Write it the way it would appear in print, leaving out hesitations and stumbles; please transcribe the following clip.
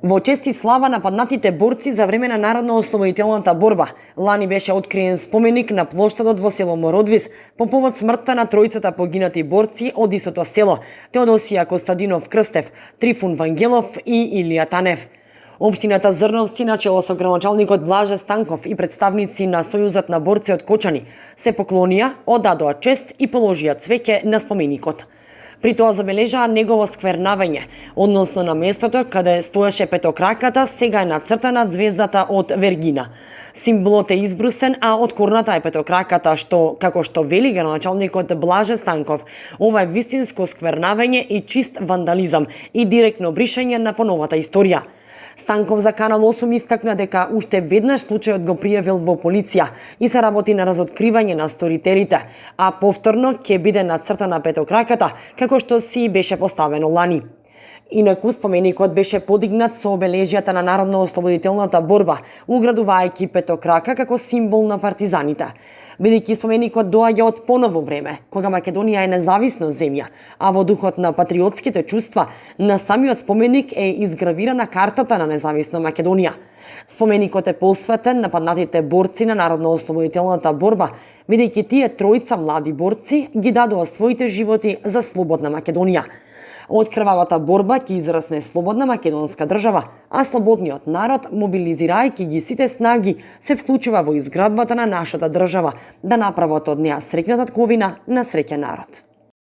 Во чест и слава на паднатите борци за време на народно-ослободителната борба, лани беше откриен споменик на плоштадот во село Мородвис по повод смртта на тројцата погинати борци од истото село: Теодосија Костадинов Крстев, Трифун Вангелов и Илија Танев. Општината Зрновци начело со градоначалникот Блаже Станков и представници на Сојузот на борци од Кочани се поклонија, одадоа чест и положија цвеќе на споменикот. При тоа забележаа негово сквернавање, односно на местото каде стоеше петокраката сега е нацртана ѕвездата од Вергина. Символот е избрусен, а од корната е петокраката, што, како што вели градоначалникот Блаже Станков, ова е вистинско сквернавање и чист вандализам и директно бришање на поновата историја. Станков за Канал 8 истакна дека уште веднаш случајот го пријавил во полиција и се работи на разоткривање на сторителите, а повторно ќе биде нацртана петокраката, како што си беше поставено лани. Инаку споменикот беше подигнат со обележјата на народно-ослободителната борба, уградувајќи петокрака како символ на партизаните. Бидејќи споменикот доаѓа од поново време, кога Македонија е независна земја, а во духот на патриотските чувства, на самиот споменик е изгравирана картата на независна Македонија. Споменикот е посветен на паднатите борци на народно-ослободителната борба, бидејќи тие тројца млади борци ги дадоа своите животи за слободна Македонија. Од крвавата борба ќе израсне слободна македонска држава, а слободниот народ, мобилизирајќи ги сите снаги, се вклучува во изградбата на нашата држава, да направат од неа среќна татковина на среќен народ.